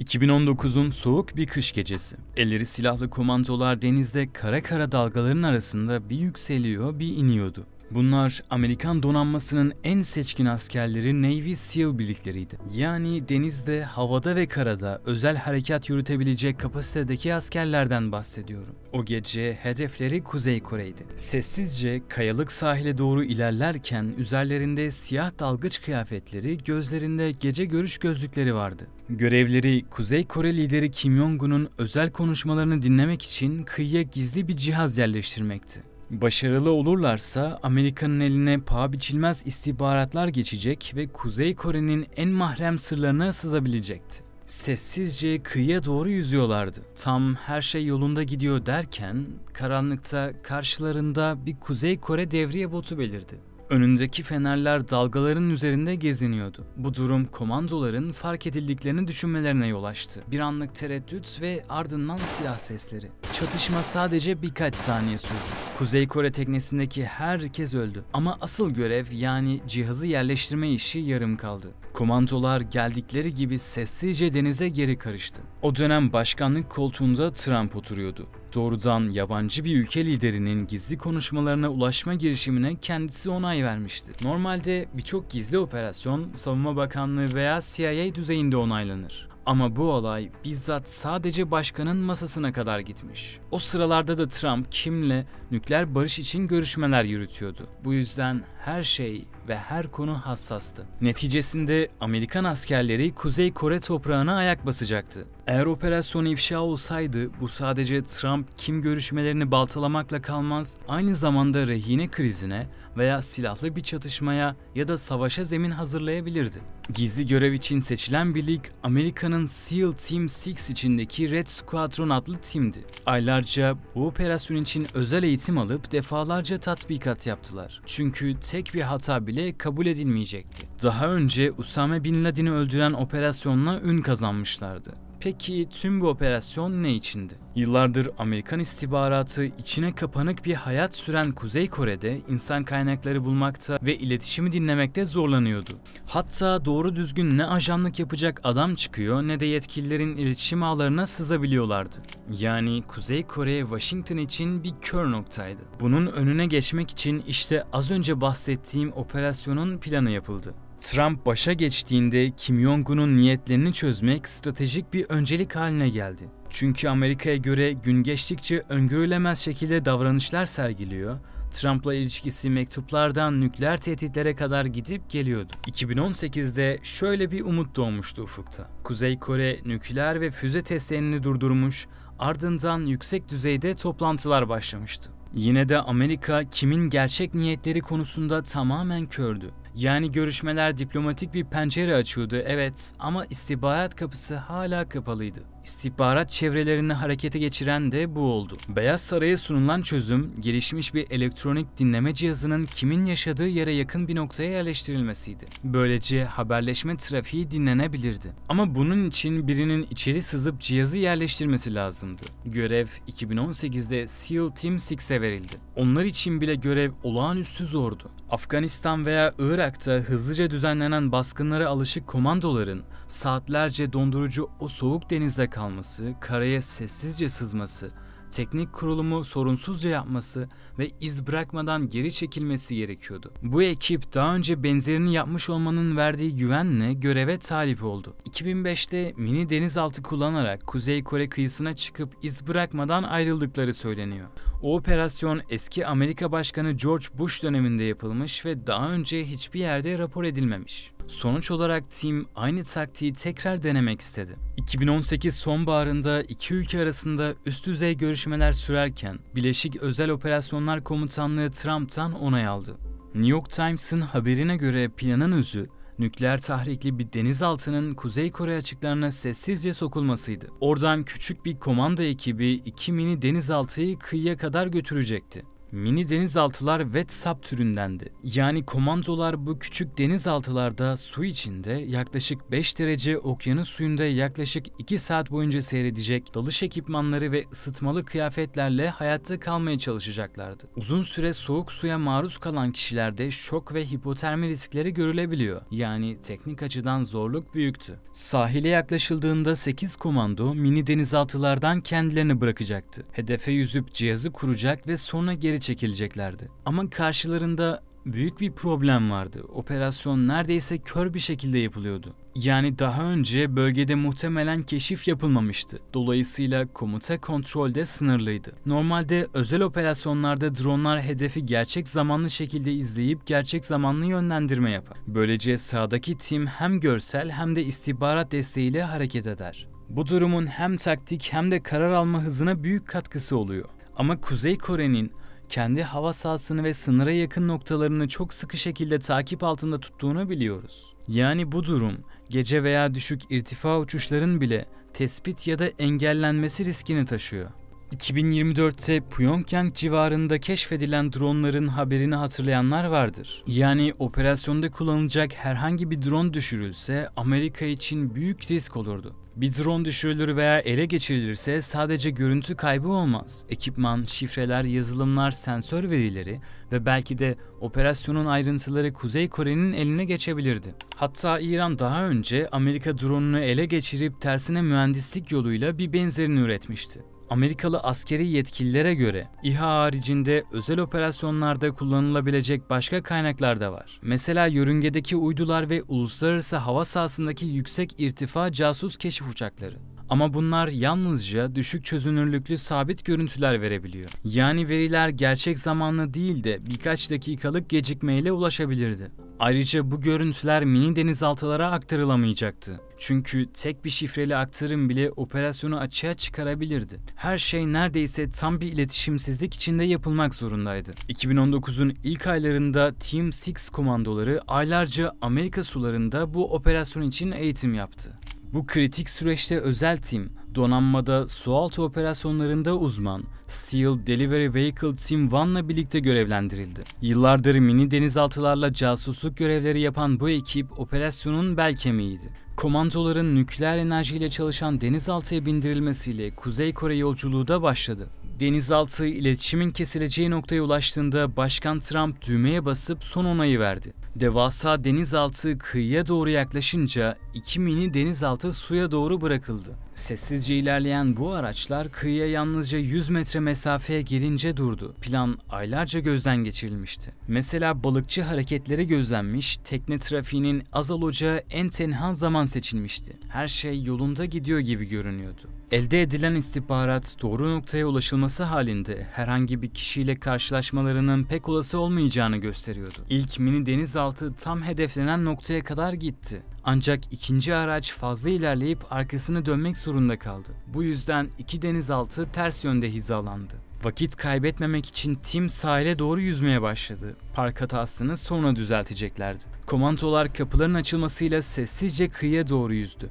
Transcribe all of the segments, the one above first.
2019'un soğuk bir kış gecesi. Elleri silahlı komandolar denizde kara kara dalgaların arasında bir yükseliyor, bir iniyordu. Bunlar Amerikan donanmasının en seçkin askerleri Navy SEAL birlikleriydi. Yani denizde, havada ve karada özel harekat yürütebilecek kapasitedeki askerlerden bahsediyorum. O gece hedefleri Kuzey Kore'ydi. Sessizce kayalık sahile doğru ilerlerken üzerlerinde siyah dalgıç kıyafetleri, gözlerinde gece görüş gözlükleri vardı. Görevleri Kuzey Kore lideri Kim Jong-un'un özel konuşmalarını dinlemek için kıyıya gizli bir cihaz yerleştirmekti. Başarılı olurlarsa Amerika'nın eline paha biçilmez istihbaratlar geçecek ve Kuzey Kore'nin en mahrem sırlarına sızabilecekti. Sessizce kıyıya doğru yüzüyorlardı. Tam her şey yolunda gidiyor derken karanlıkta karşılarında bir Kuzey Kore devriye botu belirdi. Önündeki fenerler dalgaların üzerinde geziniyordu. Bu durum komandoların fark edildiklerini düşünmelerine yol açtı. Bir anlık tereddüt ve ardından silah sesleri. Çatışma sadece birkaç saniye sürdü. Kuzey Kore teknesindeki herkes öldü. Ama asıl görev, yani cihazı yerleştirme işi yarım kaldı. Komandolar geldikleri gibi sessizce denize geri karıştı. O dönem başkanlık koltuğunda Trump oturuyordu. Doğrudan yabancı bir ülke liderinin gizli konuşmalarına ulaşma girişimine kendisi onay vermişti. Normalde birçok gizli operasyon Savunma Bakanlığı veya CIA düzeyinde onaylanır. Ama bu olay bizzat sadece başkanın masasına kadar gitmiş. O sıralarda da Trump Kim'le nükleer barış için görüşmeler yürütüyordu. Bu yüzden her şey ve her konu hassastı. Neticesinde Amerikan askerleri Kuzey Kore toprağına ayak basacaktı. Eğer operasyon ifşa olsaydı bu sadece Trump-Kim görüşmelerini baltalamakla kalmaz, aynı zamanda rehine krizine veya silahlı bir çatışmaya ya da savaşa zemin hazırlayabilirdi. Gizli görev için seçilen birlik Amerika'nın SEAL Team 6 içindeki Red Squadron adlı timdi. Aylarca bu operasyon için özel eğitim alıp defalarca tatbikat yaptılar. Çünkü tek bir hata bile kabul edilmeyecekti. Daha önce Usame Bin Laden'i öldüren operasyonla ün kazanmışlardı. Peki tüm bu operasyon ne içindi? Yıllardır Amerikan istihbaratı içine kapanık bir hayat süren Kuzey Kore'de insan kaynakları bulmakta ve iletişimi dinlemekte zorlanıyordu. Hatta doğru düzgün ne ajanlık yapacak adam çıkıyor ne de yetkililerin iletişim ağlarına sızabiliyorlardı. Yani Kuzey Kore Washington için bir kör noktaydı. Bunun önüne geçmek için işte az önce bahsettiğim operasyonun planı yapıldı. Trump başa geçtiğinde Kim Jong-un'un niyetlerini çözmek stratejik bir öncelik haline geldi. Çünkü Amerika'ya göre gün geçtikçe öngörülemez şekilde davranışlar sergiliyor, Trump'la ilişkisi mektuplardan nükleer tehditlere kadar gidip geliyordu. 2018'de şöyle bir umut doğmuştu ufukta. Kuzey Kore nükleer ve füze testlerini durdurmuş, ardından yüksek düzeyde toplantılar başlamıştı. Yine de Amerika Kim'in gerçek niyetleri konusunda tamamen kördü. Yani görüşmeler diplomatik bir pencere açıyordu, evet, ama istihbarat kapısı hala kapalıydı. İstihbarat çevrelerini harekete geçiren de bu oldu. Beyaz Saray'a sunulan çözüm, gelişmiş bir elektronik dinleme cihazının Kim'in yaşadığı yere yakın bir noktaya yerleştirilmesiydi. Böylece haberleşme trafiği dinlenebilirdi. Ama bunun için birinin içeri sızıp cihazı yerleştirmesi lazımdı. Görev 2018'de SEAL Team 6'e verildi. Onlar için bile görev olağanüstü zordu. Afganistan veya Irak'ta hızlıca düzenlenen baskınlara alışık komandoların saatlerce dondurucu o soğuk denizde kalması, karaya sessizce sızması, teknik kurulumu sorunsuzca yapması ve iz bırakmadan geri çekilmesi gerekiyordu. Bu ekip daha önce benzerini yapmış olmanın verdiği güvenle göreve talip oldu. 2005'te mini denizaltı kullanarak Kuzey Kore kıyısına çıkıp iz bırakmadan ayrıldıkları söyleniyor. O operasyon eski Amerika Başkanı George Bush döneminde yapılmış ve daha önce hiçbir yerde rapor edilmemiş. Sonuç olarak tim aynı taktiği tekrar denemek istedi. 2018 sonbaharında iki ülke arasında üst düzey görüşmeler sürerken Birleşik Özel Operasyonlar Komutanlığı Trump'tan onay aldı. New York Times'ın haberine göre planın özü, nükleer tahrikli bir denizaltının Kuzey Kore açıklarına sessizce sokulmasıydı. Oradan küçük bir komando ekibi iki mini denizaltıyı kıyıya kadar götürecekti. Mini denizaltılar WetSub türündendi. Yani komandolar bu küçük denizaltılarda su içinde yaklaşık 5 derece okyanus suyunda yaklaşık 2 saat boyunca seyredecek, dalış ekipmanları ve ısıtmalı kıyafetlerle hayatta kalmaya çalışacaklardı. Uzun süre soğuk suya maruz kalan kişilerde şok ve hipotermi riskleri görülebiliyor. Yani teknik açıdan zorluk büyüktü. Sahile yaklaşıldığında 8 komando mini denizaltılardan kendilerini bırakacaktı. Hedefe yüzüp cihazı kuracak ve sonra geri çekileceklerdi. Ama karşılarında büyük bir problem vardı. Operasyon neredeyse kör bir şekilde yapılıyordu. Yani daha önce bölgede muhtemelen keşif yapılmamıştı. Dolayısıyla komuta kontrolde sınırlıydı. Normalde özel operasyonlarda dronlar hedefi gerçek zamanlı şekilde izleyip gerçek zamanlı yönlendirme yapar. Böylece sahadaki tim hem görsel hem de istihbarat desteğiyle hareket eder. Bu durumun hem taktik hem de karar alma hızına büyük katkısı oluyor. Ama Kuzey Kore'nin kendi hava sahasını ve sınıra yakın noktalarını çok sıkı şekilde takip altında tuttuğunu biliyoruz. Yani bu durum gece veya düşük irtifa uçuşların bile tespit ya da engellenmesi riskini taşıyor. 2024'te Pyongyang civarında keşfedilen dronların haberini hatırlayanlar vardır. Yani operasyonda kullanılacak herhangi bir drone düşürülse Amerika için büyük risk olurdu. Bir drone düşürülür veya ele geçirilirse sadece görüntü kaybı olmaz. Ekipman, şifreler, yazılımlar, sensör verileri ve belki de operasyonun ayrıntıları Kuzey Kore'nin eline geçebilirdi. Hatta İran daha önce Amerika drone'unu ele geçirip tersine mühendislik yoluyla bir benzerini üretmişti. Amerikalı askeri yetkililere göre İHA haricinde özel operasyonlarda kullanılabilecek başka kaynaklar da var. Mesela yörüngedeki uydular ve uluslararası hava sahasındaki yüksek irtifa casus keşif uçakları. Ama bunlar yalnızca düşük çözünürlüklü sabit görüntüler verebiliyor. Yani veriler gerçek zamanlı değil de birkaç dakikalık gecikmeyle ulaşabilirdi. Ayrıca bu görüntüler mini denizaltılara aktarılamayacaktı. Çünkü tek bir şifreli aktarım bile operasyonu açığa çıkarabilirdi. Her şey neredeyse tam bir iletişimsizlik içinde yapılmak zorundaydı. 2019'un ilk aylarında Team 6 komandoları aylarca Amerika sularında bu operasyon için eğitim yaptı. Bu kritik süreçte özel tim, donanmada sualtı operasyonlarında uzman SEAL Delivery Vehicle Team 1'la birlikte görevlendirildi. Yıllardır mini denizaltılarla casusluk görevleri yapan bu ekip operasyonun bel kemiğiydi. Komandoların nükleer enerjiyle çalışan denizaltıya bindirilmesiyle Kuzey Kore yolculuğu da başladı. Denizaltı iletişimin kesileceği noktaya ulaştığında Başkan Trump düğmeye basıp son onayı verdi. Devasa denizaltı kıyıya doğru yaklaşınca 2 mini denizaltı suya doğru bırakıldı. Sessizce ilerleyen bu araçlar kıyıya yalnızca 100 metre mesafeye gelince durdu. Plan aylarca gözden geçirilmişti. Mesela balıkçı hareketleri gözlenmiş, tekne trafiğinin azalacağı en tenha zaman seçilmişti. Her şey yolunda gidiyor gibi görünüyordu. Elde edilen istihbarat doğru noktaya ulaşılması halinde herhangi bir kişiyle karşılaşmalarının pek olası olmayacağını gösteriyordu. İlk mini denizaltı tam hedeflenen noktaya kadar gitti. Ancak ikinci araç fazla ilerleyip arkasını dönmek zorunda kaldı. Bu yüzden iki denizaltı ters yönde hizalandı. Vakit kaybetmemek için tim sahile doğru yüzmeye başladı. Park hatasını sonra düzelteceklerdi. Komandolar kapıların açılmasıyla sessizce kıyıya doğru yüzdü.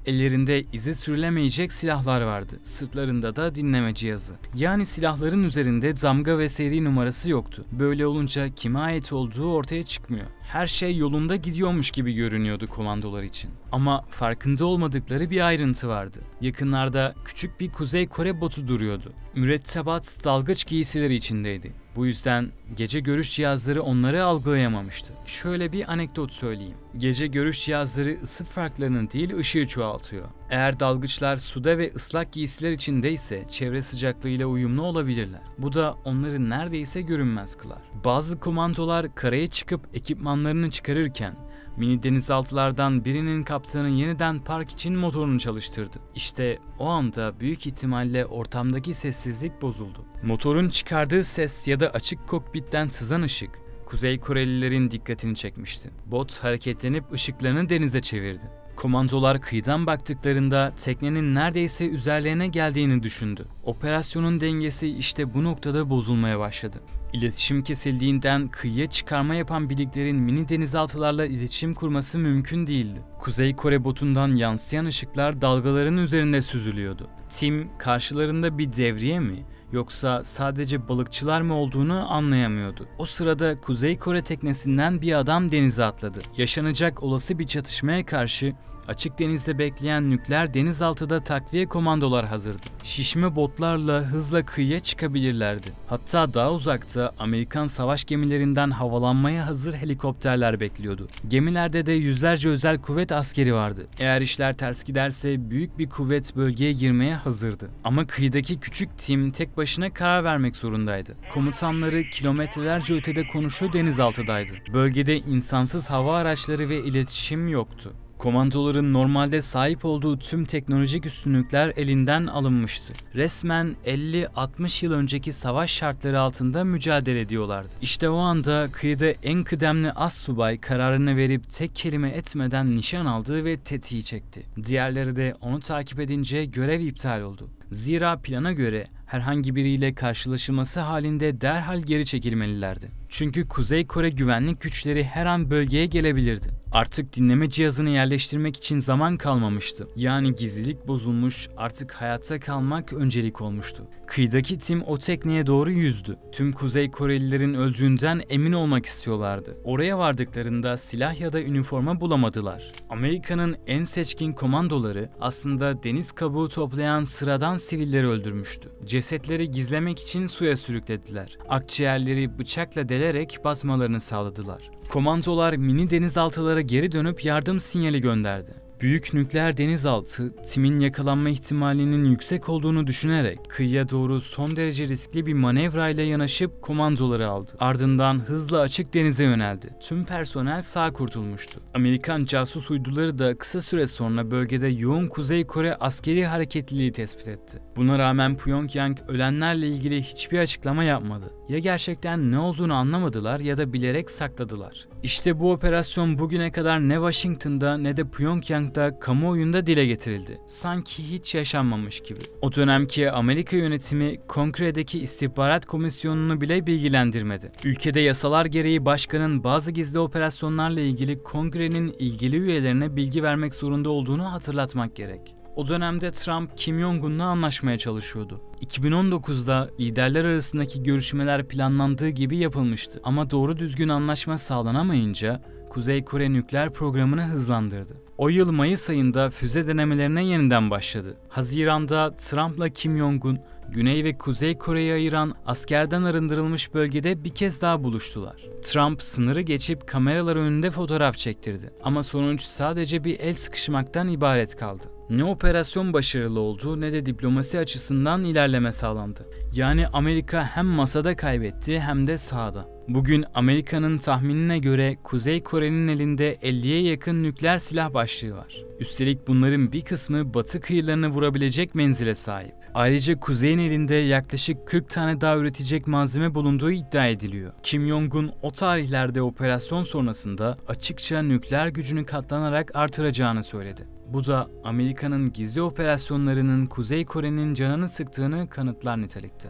Ellerinde izi sürülemeyecek silahlar vardı. Sırtlarında da dinleme cihazı. Yani silahların üzerinde damga ve seri numarası yoktu. Böyle olunca kime ait olduğu ortaya çıkmıyor. Her şey yolunda gidiyormuş gibi görünüyordu komandolar için. Ama farkında olmadıkları bir ayrıntı vardı. Yakınlarda küçük bir Kuzey Kore botu duruyordu. Mürettebat dalgıç giysileri içindeydi. Bu yüzden gece görüş cihazları onları algılayamamıştı. Şöyle bir anekdot söyleyeyim. Gece görüş cihazları ısı farklarının değil ışığı çoğaltıyor. Eğer dalgıçlar suda ve ıslak giysiler içindeyse çevre sıcaklığıyla uyumlu olabilirler. Bu da onları neredeyse görünmez kılar. Bazı komandolar karaya çıkıp ekipmanlarını çıkarırken mini denizaltılardan birinin kaptanı yeniden park için motorunu çalıştırdı. İşte o anda büyük ihtimalle ortamdaki sessizlik bozuldu. Motorun çıkardığı ses ya da açık kokpitten sızan ışık Kuzey Korelilerin dikkatini çekmişti. Bot hareketlenip ışıklarını denize çevirdi. Komandolar kıyıdan baktıklarında teknenin neredeyse üzerlerine geldiğini düşündü. Operasyonun dengesi işte bu noktada bozulmaya başladı. İletişim kesildiğinden kıyıya çıkarma yapan birliklerin mini denizaltılarla iletişim kurması mümkün değildi. Kuzey Kore botundan yansıyan ışıklar dalgaların üzerinde süzülüyordu. Tim karşılarında bir devriye mi yoksa sadece balıkçılar mı olduğunu anlayamıyordu. O sırada Kuzey Kore teknesinden bir adam denize atladı. Yaşanacak olası bir çatışmaya karşı açık denizde bekleyen nükleer denizaltıda takviye komandolar hazırdı. Şişme botlarla hızla kıyıya çıkabilirlerdi. Hatta daha uzakta Amerikan savaş gemilerinden havalanmaya hazır helikopterler bekliyordu. Gemilerde de yüzlerce özel kuvvet askeri vardı. Eğer işler ters giderse büyük bir kuvvet bölgeye girmeye hazırdı. Ama kıyıdaki küçük tim tek başına karar vermek zorundaydı. Komutanları kilometrelerce ötede konuşuyor denizaltıdaydı. Bölgede insansız hava araçları ve iletişim yoktu. Komandoların normalde sahip olduğu tüm teknolojik üstünlükler elinden alınmıştı. Resmen 50-60 yıl önceki savaş şartları altında mücadele ediyorlardı. İşte o anda kıyıda en kıdemli astsubay kararını verip tek kelime etmeden nişan aldı ve tetiği çekti. Diğerleri de onu takip edince görev iptal oldu. Zira plana göre herhangi biriyle karşılaşılması halinde derhal geri çekilmelilerdi. Çünkü Kuzey Kore güvenlik güçleri her an bölgeye gelebilirdi. Artık dinleme cihazını yerleştirmek için zaman kalmamıştı. Yani gizlilik bozulmuş, artık hayatta kalmak öncelik olmuştu. Kıyıdaki tim o tekneye doğru yüzdü. Tüm Kuzey Korelilerin öldüğünden emin olmak istiyorlardı. Oraya vardıklarında silah ya da üniforma bulamadılar. Amerika'nın en seçkin komandoları aslında deniz kabuğu toplayan sıradan sivilleri öldürmüştü. Cesetleri gizlemek için suya sürüklediler. Akciğerleri bıçakla delerek batmalarını sağladılar. Komandolar mini denizaltılara geri dönüp yardım sinyali gönderdi. Büyük nükleer denizaltı, timin yakalanma ihtimalinin yüksek olduğunu düşünerek kıyıya doğru son derece riskli bir manevrayla yanaşıp komandoları aldı. Ardından hızla açık denize yöneldi. Tüm personel sağ kurtulmuştu. Amerikan casus uyduları da kısa süre sonra bölgede yoğun Kuzey Kore askeri hareketliliği tespit etti. Buna rağmen Pyongyang ölenlerle ilgili hiçbir açıklama yapmadı. Ya gerçekten ne olduğunu anlamadılar ya da bilerek sakladılar. İşte bu operasyon bugüne kadar ne Washington'da ne de Pyongyang'da kamuoyunda dile getirildi. Sanki hiç yaşanmamış gibi. O dönemki Amerika yönetimi Kongre'deki istihbarat komisyonunu bile bilgilendirmedi. Ülkede yasalar gereği başkanın bazı gizli operasyonlarla ilgili Kongre'nin ilgili üyelerine bilgi vermek zorunda olduğunu hatırlatmak gerek. O dönemde Trump, Kim Jong-un'la anlaşmaya çalışıyordu. 2019'da liderler arasındaki görüşmeler planlandığı gibi yapılmıştı. Ama doğru düzgün anlaşma sağlanamayınca Kuzey Kore nükleer programını hızlandırdı. O yıl Mayıs ayında füze denemelerine yeniden başladı. Haziran'da Trump'la Kim Jong-un, Güney ve Kuzey Kore'yi ayıran askerden arındırılmış bölgede bir kez daha buluştular. Trump sınırı geçip kameralar önünde fotoğraf çektirdi. Ama sonuç sadece bir el sıkışmaktan ibaret kaldı. Ne operasyon başarılı oldu ne de diplomasi açısından ilerleme sağlandı. Yani Amerika hem masada kaybetti hem de sahada. Bugün Amerika'nın tahminine göre Kuzey Kore'nin elinde 50'ye yakın nükleer silah başlığı var. Üstelik bunların bir kısmı batı kıyılarını vurabilecek menzile sahip. Ayrıca Kuzey'in elinde yaklaşık 40 tane daha üretecek malzeme bulunduğu iddia ediliyor. Kim Jong-un o tarihlerde operasyon sonrasında açıkça nükleer gücünü katlanarak artıracağını söyledi. Bu da Amerika'nın gizli operasyonlarının Kuzey Kore'nin canını sıktığını kanıtlar nitelikte.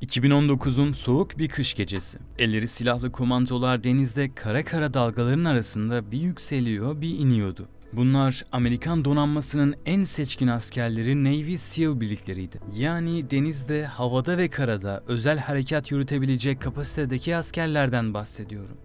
2019'un soğuk bir kış gecesi. Elleri silahlı komandolar denizde kara kara dalgaların arasında bir yükseliyor bir iniyordu. Bunlar Amerikan donanmasının en seçkin askerleri Navy SEAL birlikleriydi. Yani denizde, havada ve karada özel harekat yürütebilecek kapasitedeki askerlerden bahsediyorum.